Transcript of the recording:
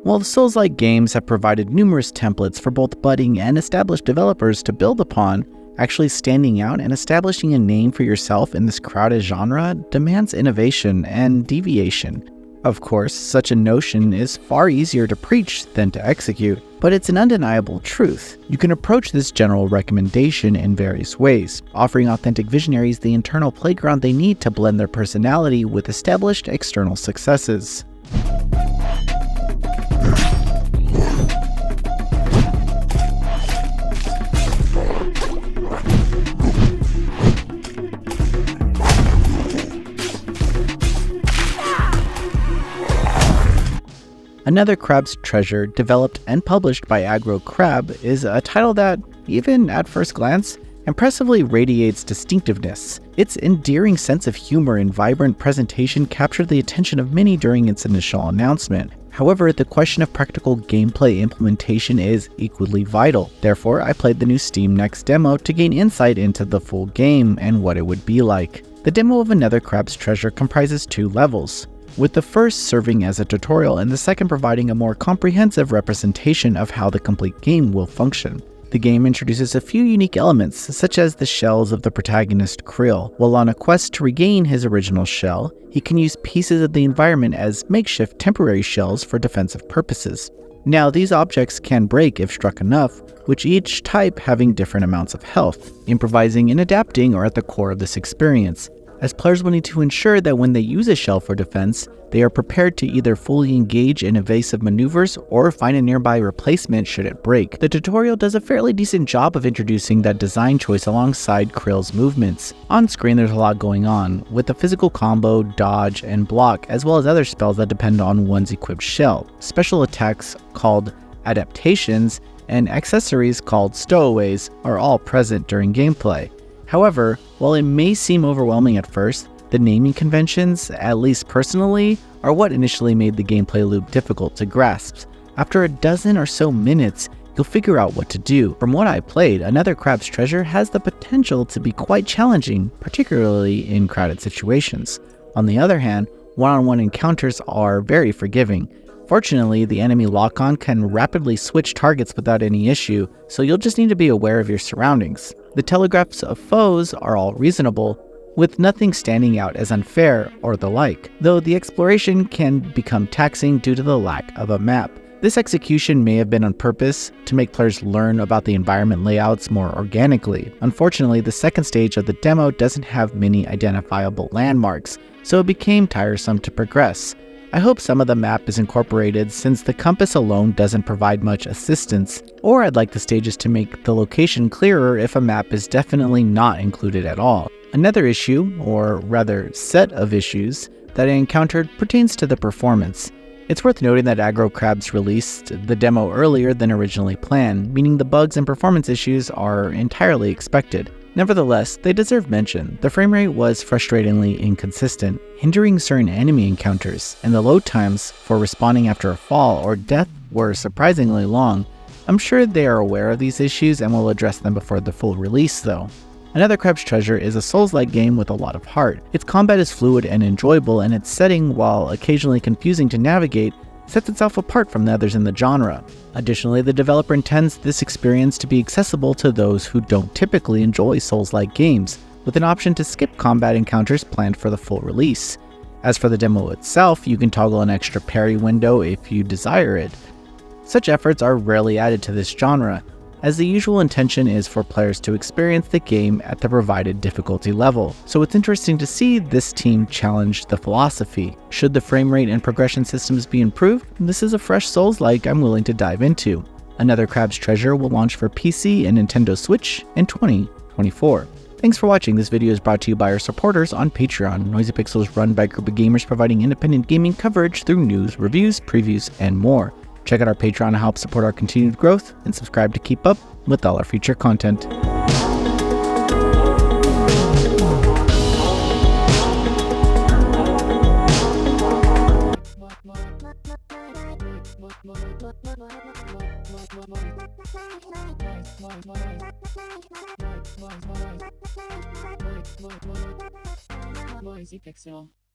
While the Souls-like games have provided numerous templates for both budding and established developers to build upon, actually standing out and establishing a name for yourself in this crowded genre demands innovation and deviation. Of course, such a notion is far easier to preach than to execute, but it's an undeniable truth. You can approach this general recommendation in various ways, offering authentic visionaries the internal playground they need to blend their personality with established external successes. Another Crab's Treasure, developed and published by Aggro Crab, is a title that, even at first glance, impressively radiates distinctiveness. Its endearing sense of humor and vibrant presentation captured the attention of many during its initial announcement. However, the question of practical gameplay implementation is equally vital. Therefore, I played the new Steam Next demo to gain insight into the full game and what it would be like. The demo of Another Crab's Treasure comprises 2 levels, with the first serving as a tutorial and the second providing a more comprehensive representation of how the complete game will function. The game introduces a few unique elements, such as the shells of the protagonist Krill. While on a quest to regain his original shell, he can use pieces of the environment as makeshift temporary shells for defensive purposes. Now, these objects can break if struck enough, with each type having different amounts of health. Improvising and adapting are at the core of this experience, as players will need to ensure that when they use a shell for defense, they are prepared to either fully engage in evasive maneuvers or find a nearby replacement should it break. The tutorial does a fairly decent job of introducing that design choice alongside Krill's movements. On screen there's a lot going on, with the physical combo, dodge, and block, as well as other spells that depend on one's equipped shell, special attacks called adaptations, and accessories called stowaways are all present during gameplay. However, while it may seem overwhelming at first, the naming conventions, at least personally, are what initially made the gameplay loop difficult to grasp. After a dozen or so minutes, you'll figure out what to do. From what I played, Another Crab's Treasure has the potential to be quite challenging, particularly in crowded situations. On the other hand, one-on-one encounters are very forgiving. Fortunately, the enemy lock-on can rapidly switch targets without any issue, so you'll just need to be aware of your surroundings. The telegraphs of foes are all reasonable, with nothing standing out as unfair or the like, though the exploration can become taxing due to the lack of a map. This execution may have been on purpose to make players learn about the environment layouts more organically. Unfortunately, the second stage of the demo doesn't have many identifiable landmarks, so it became tiresome to progress. I hope some of the map is incorporated since the compass alone doesn't provide much assistance, or I'd like the stages to make the location clearer if a map is definitely not included at all. Another issue, or rather set of issues, that I encountered pertains to the performance. It's worth noting that Aggro Crabs released the demo earlier than originally planned, meaning the bugs and performance issues are entirely expected. Nevertheless, they deserve mention. The frame rate was frustratingly inconsistent, hindering certain enemy encounters, and the load times for responding after a fall or death were surprisingly long. I'm sure they are aware of these issues and will address them before the full release though. Another Crab's Treasure is a Souls-like game with a lot of heart. Its combat is fluid and enjoyable, and its setting, while occasionally confusing to navigate, sets itself apart from the others in the genre. Additionally, the developer intends this experience to be accessible to those who don't typically enjoy Souls-like games, with an option to skip combat encounters planned for the full release. As for the demo itself, you can toggle an extra parry window if you desire it. Such efforts are rarely added to this genre, as the usual intention is for players to experience the game at the provided difficulty level. So it's interesting to see this team challenge the philosophy. Should the frame rate and progression systems be improved, this is a fresh Souls-like I'm willing to dive into. Another Crab's Treasure will launch for PC and Nintendo Switch in 2024. Thanks for watching. This video is brought to you by our supporters on Patreon. Noisy Pixel is run by a group of gamers providing independent gaming coverage through news, reviews, previews, and more. Check out our Patreon to help support our continued growth, and subscribe to keep up with all our future content. Nice. Crazy Pixel.